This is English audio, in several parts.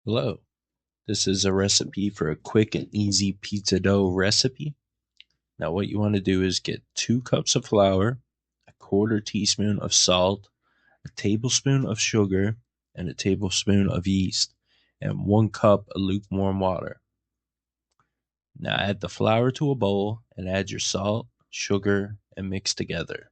Hello, this is a recipe for a quick and easy pizza dough recipe. Now what you want to do is get 2 cups of flour, a quarter teaspoon of salt, a tablespoon of sugar, and a tablespoon of yeast, and 1 cup of lukewarm water. Now add the flour to a bowl and add your salt, sugar, and mix together.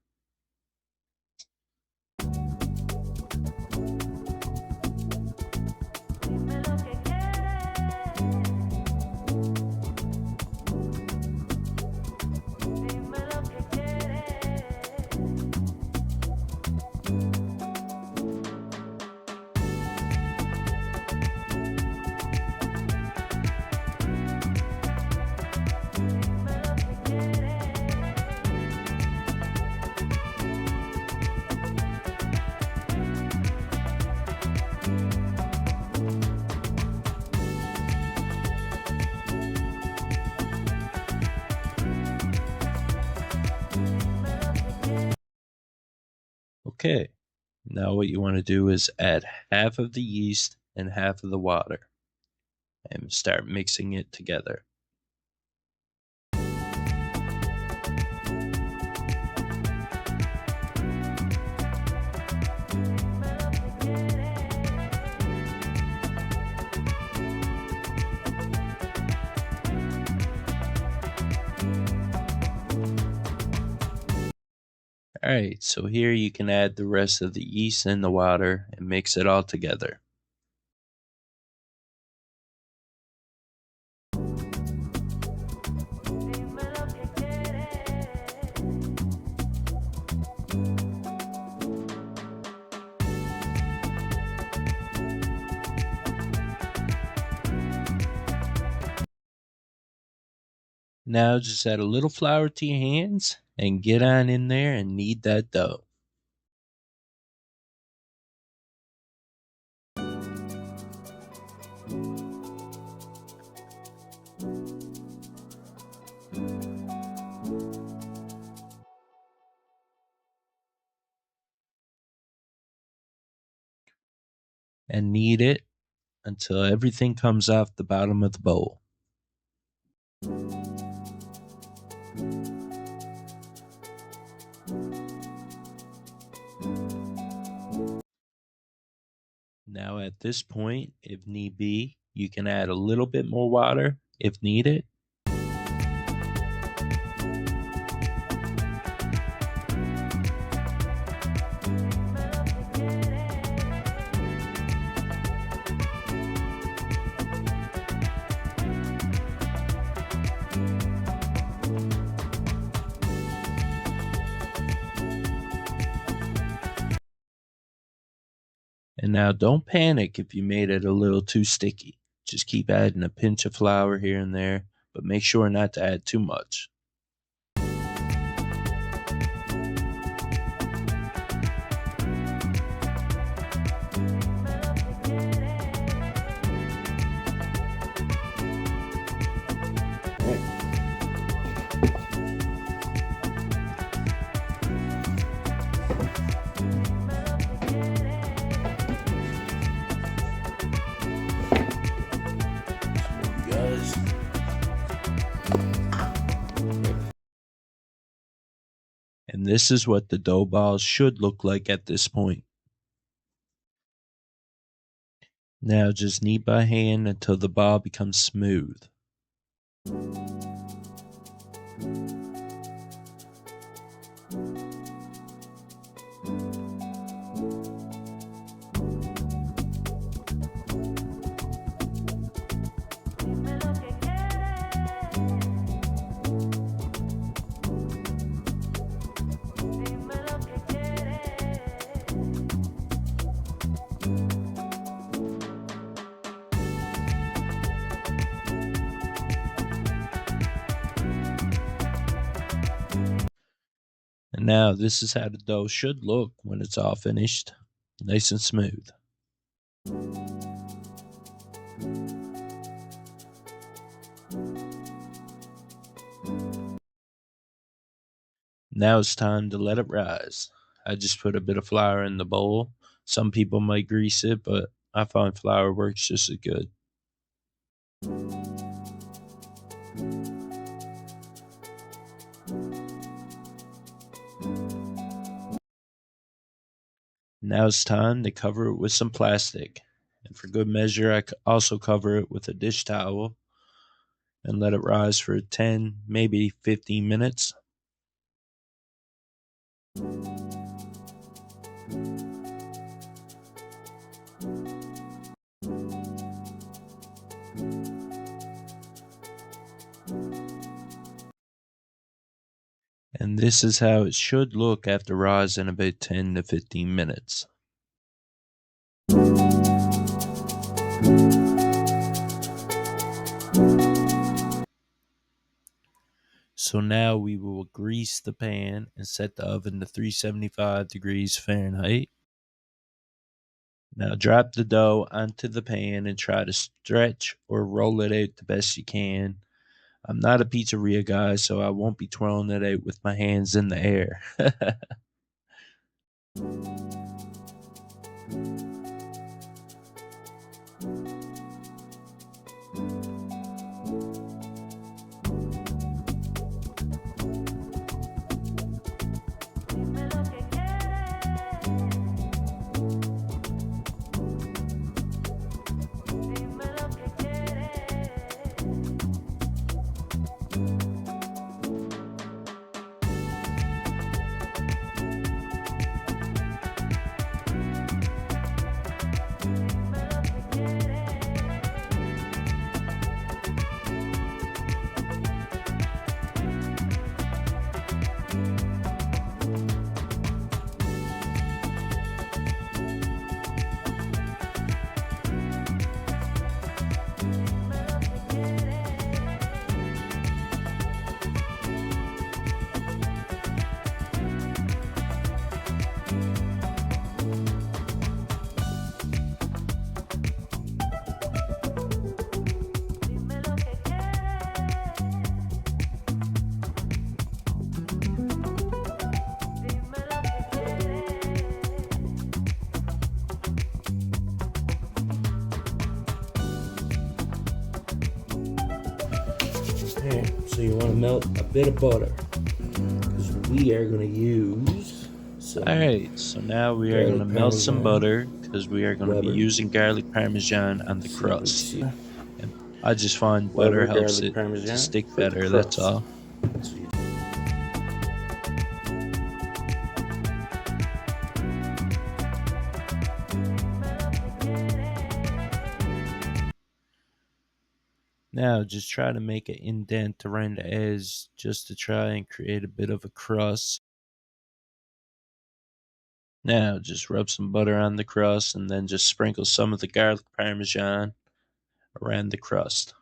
Okay, now what you want to do is add half of the yeast and half of the water and start mixing it together. Alright, so here you can add the rest of the yeast and the water and mix it all together. Now just add a little flour to your hands and get on in there and knead that dough. And knead it until everything comes off the bottom of the bowl. Now at this point, if need be, you can add a little bit more water if needed. And now don't panic if you made it a little too sticky. Just keep adding a pinch of flour here and there, but make sure not to add too much. And this is what the dough balls should look like at this point. Now just knead by hand until the ball becomes smooth. And now this is how the dough should look when it's all finished, nice and smooth. Now it's time to let it rise. I just put a bit of flour in the bowl. Some people might grease it, but I find flour works just as good. Now it's time to cover it with some plastic. And for good measure, I also cover it with a dish towel and let it rise for 10, maybe 15 minutes. And this is how it should look after rising about 10 to 15 minutes. So now we will grease the pan and set the oven to 375 degrees Fahrenheit. Now drop the dough onto the pan and try to stretch or roll it out the best you can. I'm not a pizzeria guy, so I won't be twirling it out with my hands in the air. Alright, so you want to melt a bit of butter because we are going to use some. Alright, so now we are going to melt some butter because we are going to be using garlic parmesan on the crust. And I just find butter helps it to stick better, that's all. Now just try to make an indent around the edge just to try and create a bit of a crust. Now just rub some butter on the crust and then just sprinkle some of the garlic parmesan around the crust.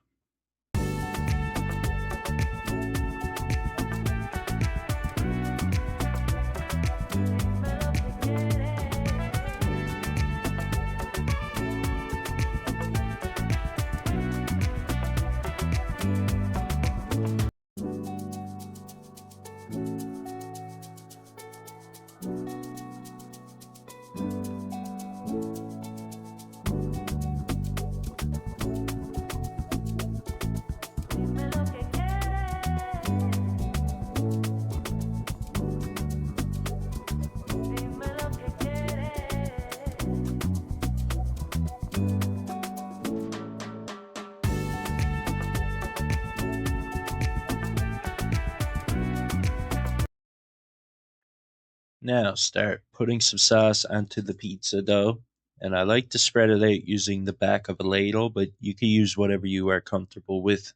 Now start putting some sauce onto the pizza dough, and I like to spread it out using the back of a ladle, but you can use whatever you are comfortable with.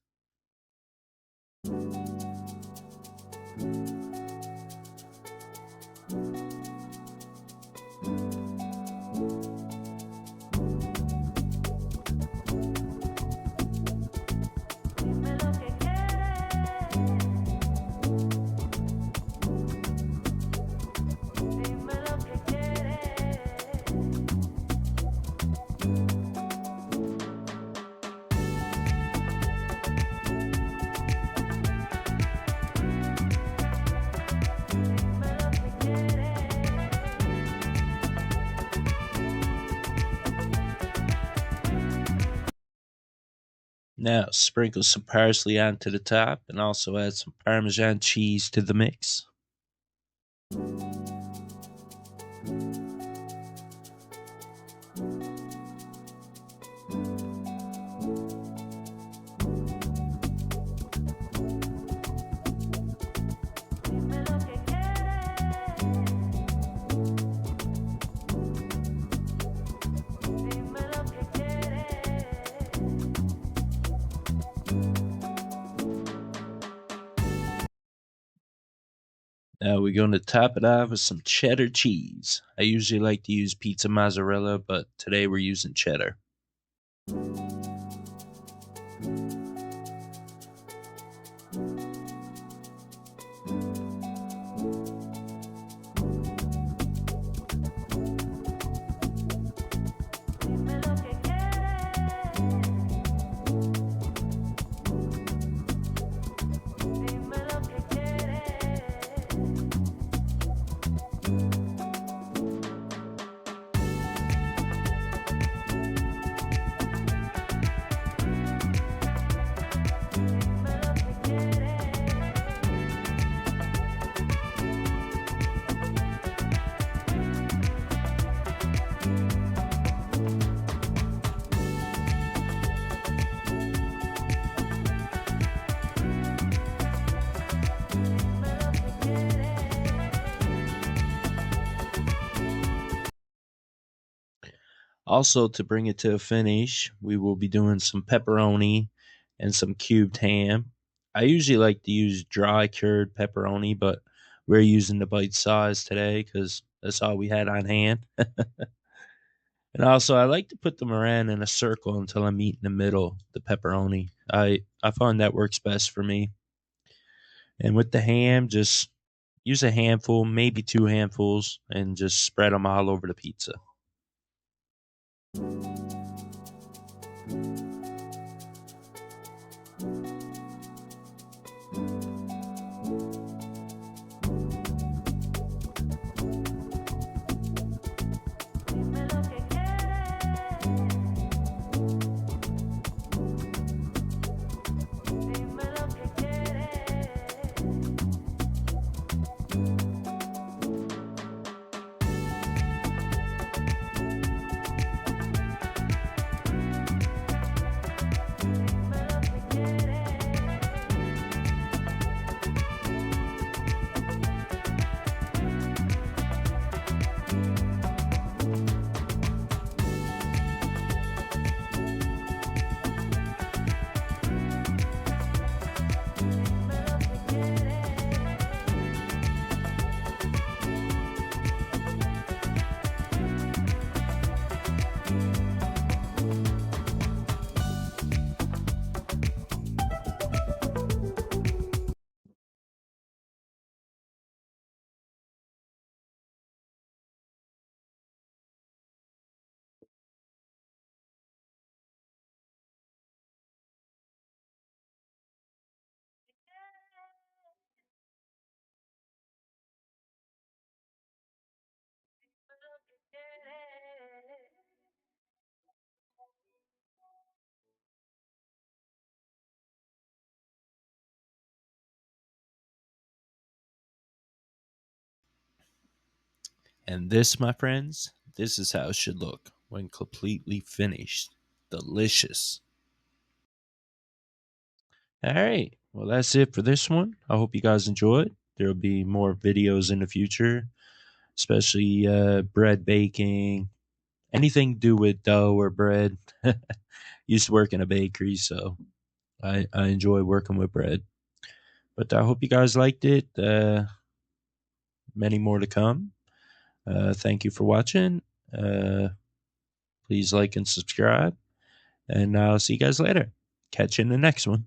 Now sprinkle some parsley onto the top and also add some Parmesan cheese to the mix. Now we're going to top it off with some cheddar cheese. I usually like to use pizza mozzarella, but today we're using cheddar. Also, to bring it to a finish, we will be doing some pepperoni and some cubed ham. I usually like to use dry cured pepperoni, but we're using the bite size today because that's all we had on hand. And also, I like to put the meringue in a circle until I meet in the middle, the pepperoni. I find that works best for me. And with the ham, just use a handful, maybe two handfuls, and just spread them all over the pizza. And this, my friends, this is how it should look when completely finished. Delicious. All right. Well, that's it for this one. I hope you guys enjoyed. There'll be more videos in the future, especially bread baking, anything to do with dough or bread. Used to work in a bakery, so I enjoy working with bread. But I hope you guys liked it. Many more to come. Thank you for watching. Please like and subscribe. And I'll see you guys later. Catch you in the next one.